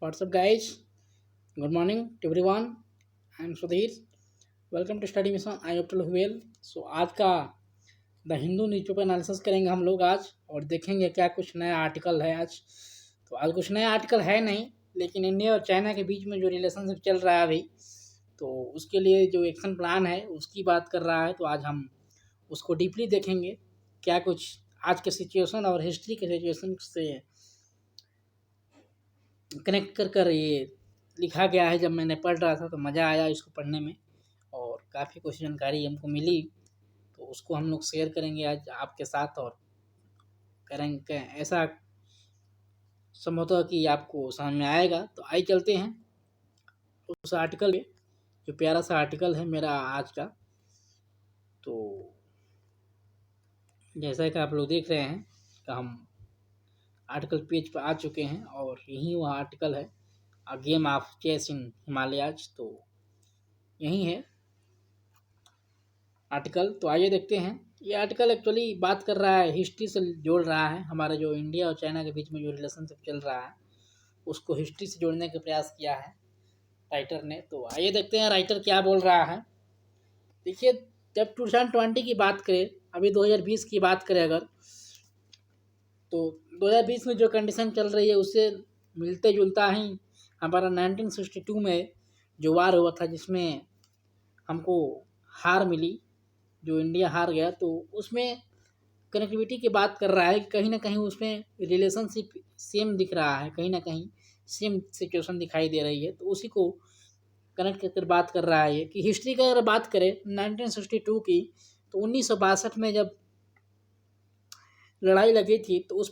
What's up, guys? Good morning to everyone. I'm Sudhir. Welcome to Study Mission. I hope to well. So आज का the Hindu newspaper analysis करेंगे हम लोग आज और देखेंगे क्या कुछ नया आर्टिकल है आज। तो आज कुछ नया आर्टिकल है नहीं, लेकिन इंडिया और चाइना के बीच में जो रिलेशनशिप चल रहा है अभी, तो उसके लिए जो एक्शन प्लान है उसकी बात कर रहा है। तो आज हम उसको डीपली देखेंगे, क्या कुछ आज के सिचुएशन और हिस्ट्री के सिचुएशन से कनेक्ट कर कर ये लिखा गया है। जब मैंने पढ़ रहा था तो मज़ा आया इसको पढ़ने में और काफ़ी कुछ जानकारी हमको मिली, तो उसको हम लोग शेयर करेंगे आज आपके साथ और करेंगे ऐसा संभवतः कि आपको समझ में आएगा। तो आइए चलते हैं उस आर्टिकल में, जो प्यारा सा आर्टिकल है मेरा आज का। तो जैसा कि आप लोग देख रहे हैं कि हम आर्टिकल पेज पर आ चुके हैं और यही वह आर्टिकल है, अ गेम ऑफ चेस इन हिमालयाज। तो यही है आर्टिकल। तो आइए देखते हैं। ये आर्टिकल एक्चुअली बात कर रहा है, हिस्ट्री से जोड़ रहा है। हमारा जो इंडिया और चाइना के बीच में जो रिलेशनशिप चल रहा है उसको हिस्ट्री से जोड़ने का प्रयास किया है राइटर ने। तो आइए देखते हैं राइटर क्या बोल रहा है। देखिए, जब 2020 की बात करें, अभी 2020 की बात करें अगर, तो 2020 में जो कंडीशन चल रही है उससे मिलते जुलता ही हमारा 1962 में जो वार हुआ था, जिसमें हमको हार मिली, जो इंडिया हार गया, तो उसमें कनेक्टिविटी की बात कर रहा है कि कहीं ना कहीं उसमें रिलेशनशिप सेम दिख रहा है, कहीं ना कहीं सेम सिचुएशन दिखाई दे रही है। तो उसी को कनेक्ट कर बात कर रहा है कि हिस्ट्री का अगर बात करें 1962 की, तो 1962 में जब लड़ाई लगी थी तो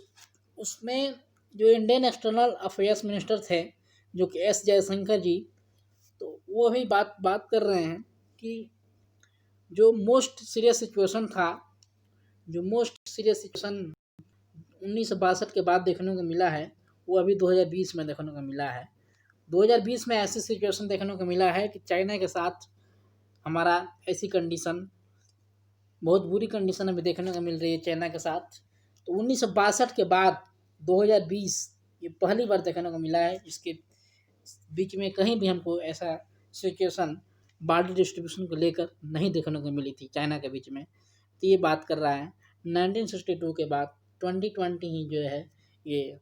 उसमें जो इंडियन एक्सटर्नल अफेयर्स मिनिस्टर थे, जो कि एस जयशंकर जी, तो वो भी बात कर रहे हैं कि जो मोस्ट सीरियस सिचुएशन था, जो मोस्ट सीरियस सिचुएशन 1962 के बाद देखने को मिला है, वो अभी 2020 में देखने को मिला है। 2020 में ऐसी सिचुएशन देखने को मिला है कि चाइना के साथ हमारा ऐसी कंडीशन, बहुत बुरी कंडीशन अभी देखने को मिल रही है चाइना के साथ। तो 1962 के बाद 2020 ये पहली बार देखने को मिला है, जिसके बीच में कहीं भी हमको ऐसा सिचुएशन बॉर्डर डिस्ट्रीब्यूशन को लेकर नहीं देखने को मिली थी चाइना के बीच में। तो ये बात कर रहा है 1962 के बाद 2020 ही जो है ये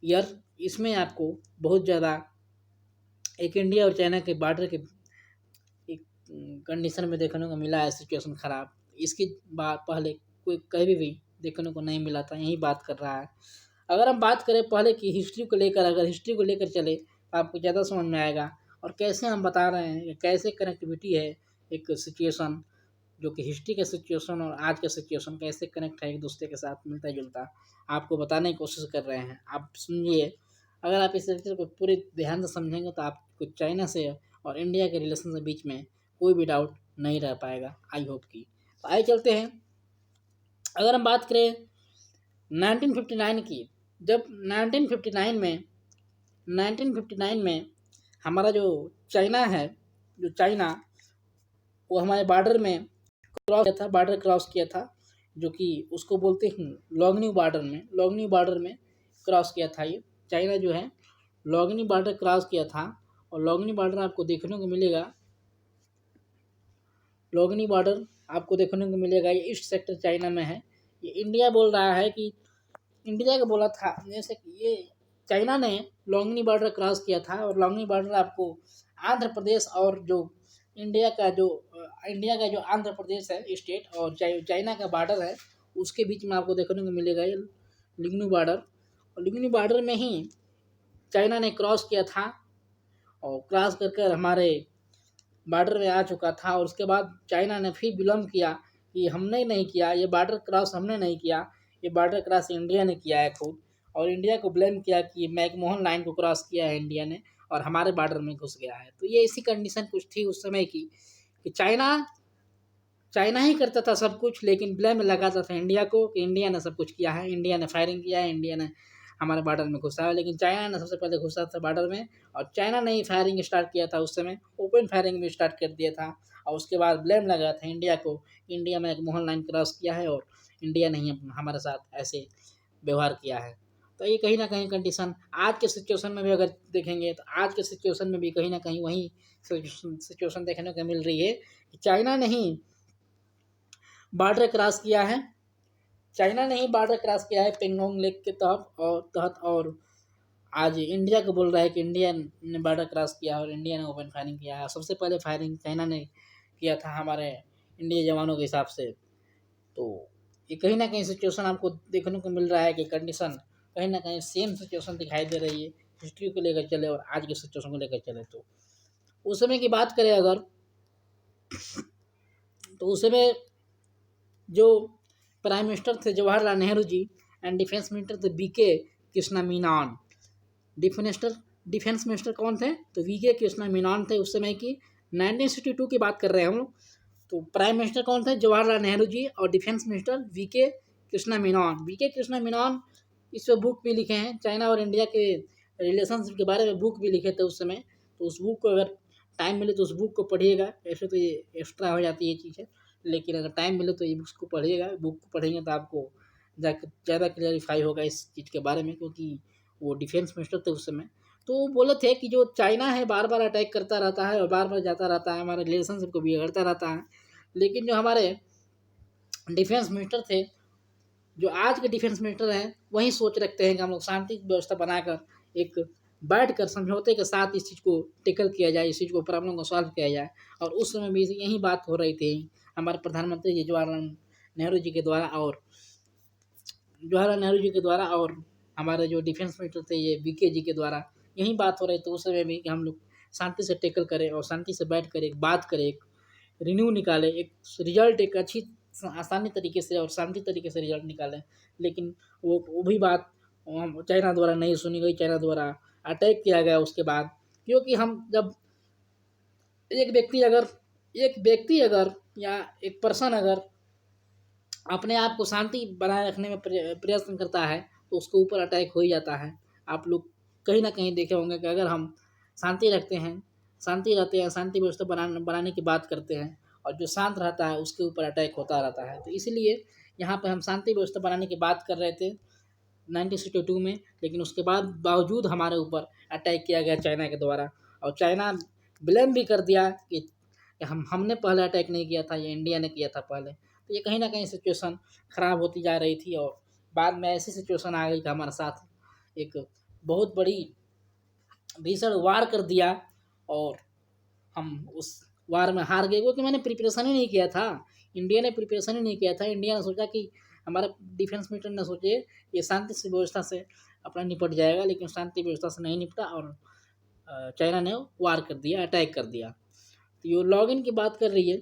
ईयर, इसमें आपको बहुत ज़्यादा एक इंडिया और चाइना के बॉर्डर के एक कंडीशन में देखने को मिला है सिचुएशन ख़राब। इसकी बात पहले कोई कभी भी देखने को नहीं मिला था, यही बात कर रहा है। अगर हम बात करें पहले की हिस्ट्री को लेकर, अगर हिस्ट्री को लेकर चले तो आपको ज़्यादा समझ में आएगा और कैसे हम बता रहे हैं, कैसे कनेक्टिविटी है एक सिचुएशन, जो कि हिस्ट्री के सिचुएशन और आज का सिचुएशन कैसे कनेक्ट है एक दूसरे के साथ मिलता जुलता, आपको बताने की कोशिश कर रहे हैं। आप सुनिए, अगर आप इस लेक्चर को पूरे ध्यान से समझेंगे तो आपको चाइना से और इंडिया के रिलेशन के बीच में कोई भी डाउट नहीं रह पाएगा, आई होप की। तो आइए चलते हैं। अगर हम बात करें 1959 की, जब 1959 में हमारा जो चाइना है, जो चाइना वो हमारे बॉर्डर में क्रॉस किया था, बॉर्डर क्रॉस किया था, जो कि उसको बोलते हैं लॉन्गन्यू बॉर्डर में क्रॉस किया था। ये चाइना जो है लॉन्गन्यू बॉर्डर क्रॉस किया था। और लॉन्गन्यू बॉर्डर आपको देखने को मिलेगा, लॉन्गन्यू बॉर्डर आपको देखने को मिलेगा, ये ईस्ट सेक्टर चाइना में है। ये इंडिया बोल रहा है कि इंडिया का बोला था, जैसे कि ये चाइना ने लॉन्गनी बॉर्डर क्रॉस किया था। और लॉन्गनी बॉर्डर आपको आंध्र प्रदेश और जो इंडिया का जो आंध्र प्रदेश है स्टेट और चाइना का बॉर्डर है, उसके बीच में आपको देखने को मिलेगा ये लिग्नू बॉर्डर। और लिग्नू बॉर्डर में ही चाइना ने क्रॉस किया था और क्रॉस कर हमारे बॉर्डर में आ चुका था। और उसके बाद चाइना ने फिर विलम्ब किया कि हमने नहीं किया, ये बॉर्डर क्रॉस हमने नहीं किया, ये बॉर्डर क्रॉस इंडिया ने किया है खुद। और इंडिया को ब्लेम किया कि मैकमोहन लाइन को क्रॉस किया है इंडिया ने और हमारे बॉर्डर में घुस गया है। तो ये इसी कंडीशन कुछ थी उस समय की कि चाइना ही करता था सब कुछ, लेकिन ब्लेम लगाता था इंडिया को कि इंडिया ने सब कुछ किया है, इंडिया ने फायरिंग किया है, इंडिया ने हमारे बॉर्डर में घुसा है। लेकिन चाइना ने सबसे पहले घुसा था बॉर्डर में, और चाइना ने ही फायरिंग स्टार्ट किया था। उस समय ओपन फायरिंग भी स्टार्ट कर दिया था और उसके बाद ब्लेम लगा था इंडिया को, इंडिया में मैकमोहन लाइन क्रॉस किया है और इंडिया ने ही हमारे साथ ऐसे व्यवहार किया है। तो ये कहीं ना कहीं कंडीशन आज के सिचुएशन में भी अगर देखेंगे तो आज के सिचुएशन में भी कहीं ना कहीं वही सिचुएशन देखने को मिल रही है कि चाइना ने ही बॉर्डर क्रॉस किया है। चाइना ने ही बॉर्डर क्रॉस किया है पेंगोंग लेक के तहत और आज इंडिया को बोल रहा है कि इंडिया ने बॉर्डर क्रॉस किया और इंडिया ने ओपन फायरिंग किया है। सबसे पहले फायरिंग चाइना ने किया था हमारे इंडिया जवानों के हिसाब से। तो ये कहीं ना कहीं सिचुएशन आपको देखने को मिल रहा है कि कंडीशन कहीं ना कहीं सेम सिचुएशन दिखाई दे रही है। हिस्ट्री को लेकर चले और आज के सिचुएशन को लेकर चले तो उस समय की बात करें अगर तो उस समय जो प्राइम मिनिस्टर थे जवाहरलाल नेहरू जी एंड डिफेंस मिनिस्टर थे बीके कृष्णा मीनन। डिफेंस मिनिस्टर कौन थे तो वीके कृष्णा मीनन थे उस समय की। 1962 की बात कर रहे हैं हम लोग। तो प्राइम मिनिस्टर कौन थे जवाहरलाल नेहरू जी और defence minister VK Krishna Menon. VK Krishna Menon इस पर बुक भी लिखे हैं चाइना और इंडिया के रिलेशनशिप के बारे में बुक भी लिखे थे उस समय। तो उस बुक को अगर टाइम मिले तो उस बुक को पढ़िएगा। ऐसे तो ये एक्स्ट्रा हो जाती है ये चीज़ें, लेकिन अगर टाइम मिले तो ये बुक्स को पढ़िएगा। बुक को पढ़ेंगे तो आपको ज़्यादा क्लियरिफाई होगा इस चीज़ के बारे में, क्योंकि वो डिफेंस मिनिस्टर थे उस समय। तो वो बोले थे कि जो चाइना है बार बार अटैक करता रहता है और बार बार जाता रहता है, हमारे रिलेशनशिप को बिगड़ता रहता है। लेकिन जो हमारे डिफेंस मिनिस्टर थे, जो आज के डिफेंस मिनिस्टर हैं, वही सोच रखते हैं कि हम लोग शांति व्यवस्था बनाकर एक बैठ कर समझौते के साथ इस चीज़ को टेकल किया जाए, इस चीज़ को प्रॉब्लम को सॉल्व किया जाए। और उस समय भी यही बात हो रही थी हमारे प्रधानमंत्री जी जवाहरलाल नेहरू जी के द्वारा और हमारे जो डिफेंस मिनिस्टर थे ये बीके जी के द्वारा यही बात हो रही थी उस समय भी कि हम लोग शांति से टेकल करें और शांति से बैठ कर एक बात करें, एक रिन्यू निकालें, एक रिजल्ट एक अच्छी आसानी तरीके से और शांति तरीके से रिजल्ट निकालें। लेकिन वो भी बात चाइना द्वारा नहीं सुनी गई। चाइना द्वारा अटैक किया गया उसके बाद, क्योंकि हम जब एक व्यक्ति अगर या एक पर्सन अगर अपने आप को शांति बनाए रखने में प्रयत्न करता है तो उसके ऊपर अटैक हो ही जाता है। आप लोग कहीं ना कहीं देखे होंगे कि अगर हम शांति रहते हैं, शांति व्यवस्था बनाने की बात करते हैं और जो शांत रहता है उसके ऊपर अटैक होता रहता है। तो इसलिए यहाँ पे हम शांति व्यवस्था बनाने की बात कर रहे थे 1962 में, लेकिन उसके बावजूद हमारे ऊपर अटैक किया गया चाइना के द्वारा। और चाइना ब्लेम भी कर दिया कि हमने पहले अटैक नहीं किया था, ये इंडिया ने किया था पहले। तो ये कहीं ना कहीं सिचुएशन ख़राब होती जा रही थी और बाद में ऐसी सिचुएशन आ गई कि हमारे साथ एक बहुत बड़ी भीषण वार कर दिया और हम उस वार में हार गए, क्योंकि मैंने प्रिपरेशन ही नहीं किया था। इंडिया ने प्रिपरेशन ही नहीं किया था। इंडिया ने सोचा कि हमारा डिफेंस मिनिस्टर ने सोचे ये शांति से व्यवस्था से अपना निपट जाएगा, लेकिन शांति व्यवस्था से नहीं निपटा और चाइना ने वार कर दिया, अटैक कर दिया। तो ये लॉगिन की बात कर रही है,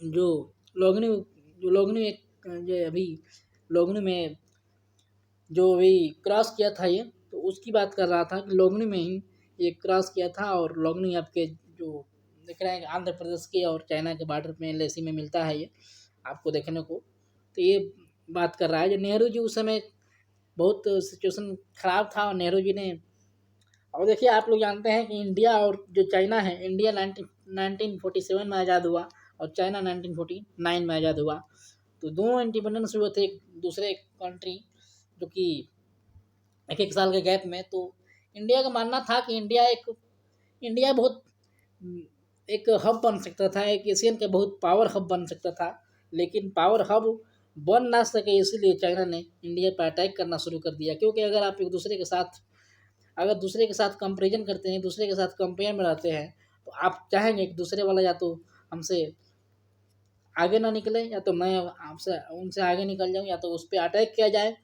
जो लोगनी में जो अभी क्रॉस किया था ये, तो उसकी बात कर रहा था कि लोगनी में ही ये क्रॉस किया था। और लोगनी आपके जो दिख रहा है आंध्र प्रदेश के और चाइना के बॉर्डर में एलएसी में मिलता है ये आपको देखने को। तो ये बात कर रहा है जो नेहरू जी उस समय बहुत सिचुएशन ख़राब था और नेहरू जी ने, और देखिए आप लोग जानते हैं कि इंडिया और जो चाइना है, इंडिया 1947 में आज़ाद हुआ और चाइना 1949 में आज़ाद हुआ। तो दोनों इंडिपेंडेंस हुए थे एक दूसरे कंट्री, जो कि एक साल के गैप में। तो इंडिया का मानना था कि इंडिया बहुत एक हब बन सकता था, एक एशियन का बहुत पावर हब बन सकता था। लेकिन पावर हब बन ना सके इसीलिए चाइना ने इंडिया पर अटैक करना शुरू कर दिया। क्योंकि अगर आप दूसरे के साथ कंपेरिजन करते हैं, दूसरे के साथ कंपेयर में रहते हैं, तो आप चाहेंगे कि दूसरे वाला या तो हमसे आगे ना निकले या तो मैं उनसे आगे निकल जाऊं या तो उस पर अटैक किया जाए।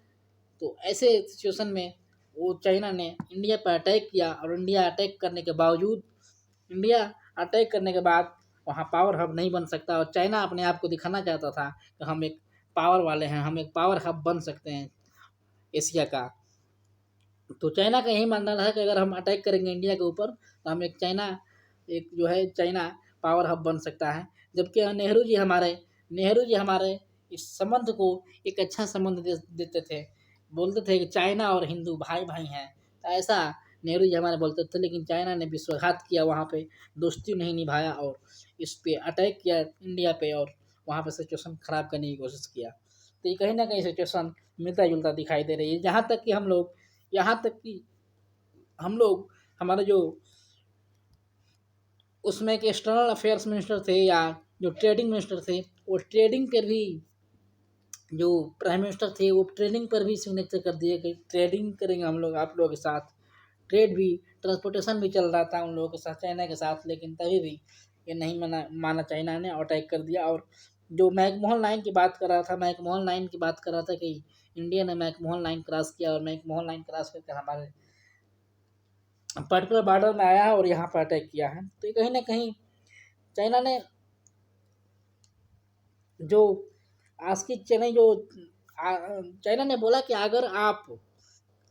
तो ऐसे सिचुएशन में वो चाइना ने इंडिया पर अटैक किया और इंडिया अटैक करने के बाद वहाँ पावर हब नहीं बन सकता। और चाइना अपने आप को दिखाना चाहता था कि हम एक पावर वाले हैं, हम एक पावर हब बन सकते हैं एशिया का। तो चाइना का यही मानना था कि अगर हम अटैक करेंगे इंडिया के ऊपर तो हम चाइना पावर हब बन सकता है। जबकि नेहरू जी हमारे इस संबंध को एक अच्छा संबंध देते थे, बोलते थे कि चाइना और हिंदू भाई भाई हैं। तो ऐसा नेहरू जी हमारे बोलते थे, लेकिन चाइना ने विश्वासघात किया, वहाँ पे दोस्ती नहीं निभाया और इस पे अटैक किया इंडिया पे और वहाँ पे सिचुएशन ख़राब करने की कोशिश किया। तो ये कहीं ना कहीं सिचुएशन मिलता जुलता दिखाई दे रही है। यहाँ तक कि हम लोग हमारे जो उसमें के एक्सटर्नल अफेयर्स मिनिस्टर थे या जो ट्रेडिंग मिनिस्टर थे, वो ट्रेडिंग पर भी जो प्राइम मिनिस्टर थे वो ट्रेडिंग पर भी सिग्नेचर कर दिए कि ट्रेडिंग करेंगे हम लोग आप लोगों के साथ। ट्रेड भी, ट्रांसपोर्टेशन भी चल रहा था उन लोगों के साथ, चाइना के साथ, लेकिन तभी भी ये नहीं माना चाइना ने, और अटैक कर दिया। और जो मैकमोहन लाइन की बात कर रहा था, मैकमोहन लाइन की बात कर रहा था कि इंडिया ने मैकमोहन लाइन क्रॉस किया और मैकमोहन लाइन क्रॉस करके हमारे पर्टिकुलर बॉर्डर में आया है और यहाँ पर अटैक किया है। तो कहीं ना कहीं चाइना ने जो आज की चैनल जो चाइना ने बोला कि अगर आप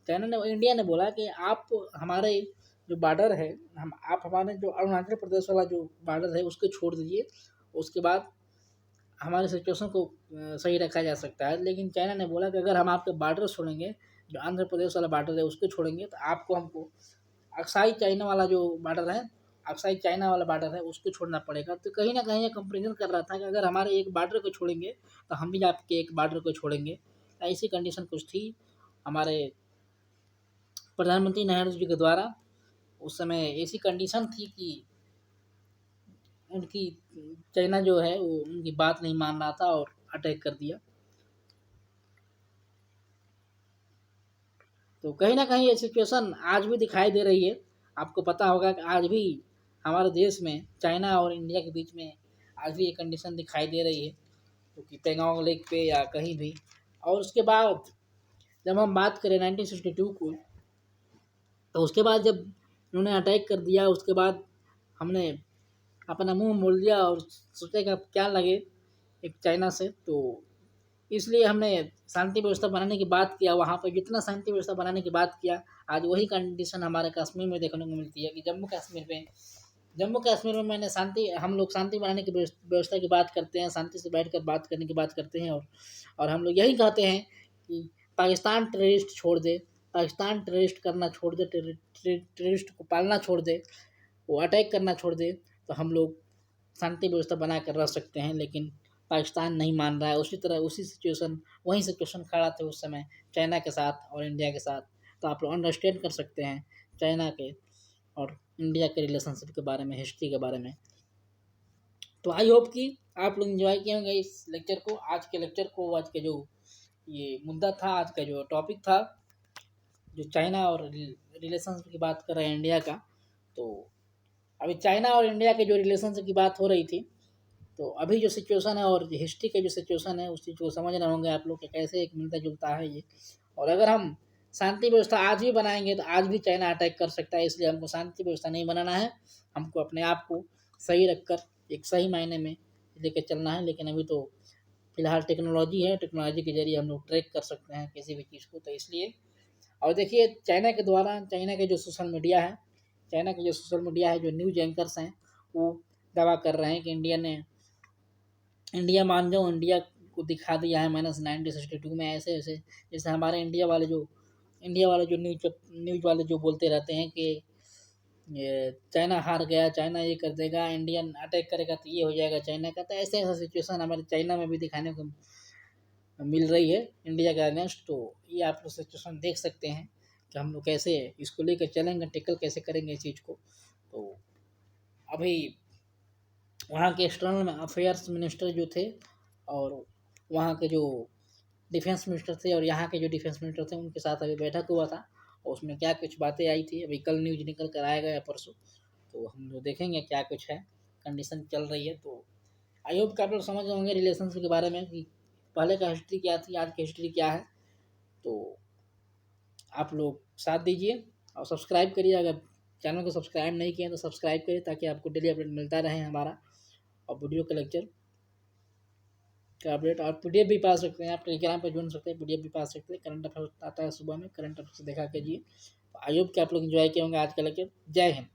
इंडिया ने बोला कि आप हमारे जो बॉर्डर है, आप हमारे जो अरुणाचल प्रदेश वाला जो बॉर्डर है उसको छोड़ दीजिए, उसके बाद हमारे सिचुएशन को सही रखा जा सकता है। लेकिन चाइना ने बोला कि अगर हम आपके बॉर्डर छोड़ेंगे, जो आंध्र प्रदेश वाला बॉर्डर है उसको छोड़ेंगे, तो हमको अक्साई चाइना वाला जो बॉर्डर है, अक्साई चाइना वाला बॉर्डर है उसको छोड़ना पड़ेगा। तो कहीं ना कहीं ये कंपेरिजन कर रहा था कि अगर हमारे एक बॉर्डर को छोड़ेंगे तो हम भी आपके एक बॉर्डर को छोड़ेंगे। ऐसी कंडीशन कुछ थी हमारे प्रधानमंत्री नेहरू जी के द्वारा। उस समय ऐसी कंडीशन थी कि उनकी चाइना जो है वो उनकी बात नहीं मान रहा था और अटैक कर दिया। तो कहीं ना कहीं ये सिचुएशन आज भी दिखाई दे रही है। आपको पता होगा कि आज भी हमारे देश में चाइना और इंडिया के बीच में आज भी ये कंडीशन दिखाई दे रही है, क्योंकि पेंगोंग लेक पे या कहीं भी। और उसके बाद जब हम बात करें 1962 को, तो उसके बाद जब उन्होंने अटैक कर दिया, उसके बाद हमने अपना मुंह मोड़ लिया और सोचा कि अब क्या लगे एक चाइना से। तो इसलिए हमने शांति व्यवस्था बनाने की बात किया, वहाँ पर जितना शांति व्यवस्था बनाने की बात किया, आज वही कंडीशन हमारे कश्मीर में देखने को मिलती है कि जम्मू कश्मीर में हम लोग शांति बनाने की व्यवस्था की बात करते हैं, शांति से बैठकर बात करने की बात करते हैं, और हम लोग यही कहते हैं कि पाकिस्तान टेररिस्ट छोड़ दे, पाकिस्तान टेररिस्ट करना छोड़ दे, टेररिस्ट को पालना छोड़ दे, वो अटैक करना छोड़ दे, तो हम लोग शांति व्यवस्था बना कर रह सकते हैं। लेकिन पाकिस्तान नहीं मान रहा है। वही सिचुएशन खड़ा था उस समय चाइना के साथ और इंडिया के साथ। तो आप लोग अंडरस्टैंड कर सकते हैं चाइना के और इंडिया के रिलेशनशिप के बारे में, हिस्ट्री के बारे में। तो आई होप कि आप लोग एंजॉय किए होंगे इस लेक्चर को, आज के जो ये मुद्दा था, आज का जो टॉपिक था, जो चाइना और रिलेशनशिप की बात कर रहे हैं इंडिया का। तो अभी चाइना और इंडिया के जो रिलेशनशिप की बात हो रही थी, तो अभी जो सिचुएशन है और हिस्ट्री के जो सिचुएशन है उस चीज़ को समझ रहे होंगे आप लोग कि कैसे एक मिलता जुलता है ये। और अगर हम शांति व्यवस्था आज भी बनाएंगे तो आज भी चाइना अटैक कर सकता है। इसलिए हमको शांति व्यवस्था नहीं बनाना है, हमको अपने आप को सही रखकर एक सही मायने में लेकर चलना है। लेकिन अभी तो फिलहाल टेक्नोलॉजी है, टेक्नोलॉजी के जरिए हम लोग ट्रैक कर सकते हैं किसी भी चीज़ को। तो इसलिए, और देखिए चाइना के जो सोशल मीडिया है, जो न्यूज एंकर्स हैं, वो दावा कर रहे हैं कि इंडिया मान जाओ, इंडिया को दिखा दिया है -1962 में, ऐसे जैसे हमारे इंडिया वाले जो न्यूज वाले जो बोलते रहते हैं कि ये चाइना हार गया, चाइना ये कर देगा, इंडियन अटैक करेगा तो ये हो जाएगा चाइना का। तो ऐसा सिचुएशन हमारे चाइना में भी दिखाने को मिल रही है इंडिया के अगेंस्ट। तो ये आप लोग सिचुएशन देख सकते हैं कि हम लोग कैसे इसको लेकर चलेंगे, टेकल कैसे करेंगे इस चीज़ को। तो अभी वहाँ के एक्सटर्नल अफेयर्स मिनिस्टर जो थे और वहाँ के जो डिफेंस मिनिस्टर थे और यहाँ के जो डिफेंस मिनिस्टर थे, उनके साथ अभी बैठक हुआ था और उसमें क्या कुछ बातें आई थी, अभी कल न्यूज निकल कर आएगा या परसों। तो हम लोग देखेंगे क्या कुछ है, कंडीशन चल रही है। तो आई होप कि आप लोग समझ होंगे रिलेशंस के बारे में कि पहले का हिस्ट्री क्या थी, आज की हिस्ट्री क्या है। तो आप लोग साथ दीजिए और सब्सक्राइब करिए। अगर चैनल को सब्सक्राइब नहीं किए तो सब्सक्राइब करिए, ताकि आपको डेली अपडेट मिलता रहे हमारा, और वीडियो का लेक्चर का अपडेट। और पीडीएफ भी पा सकते हैं, आप टेलीग्राम पर जुड़ सकते हैं, पीडीएफ भी पा सकते हैं। करंट अफेयर आता है सुबह में, करंट अफेयर से देखा कीजिए। आई होप कि आप लोग एंजॉय किए होंगे आज का लेक्चर। जय हिंद।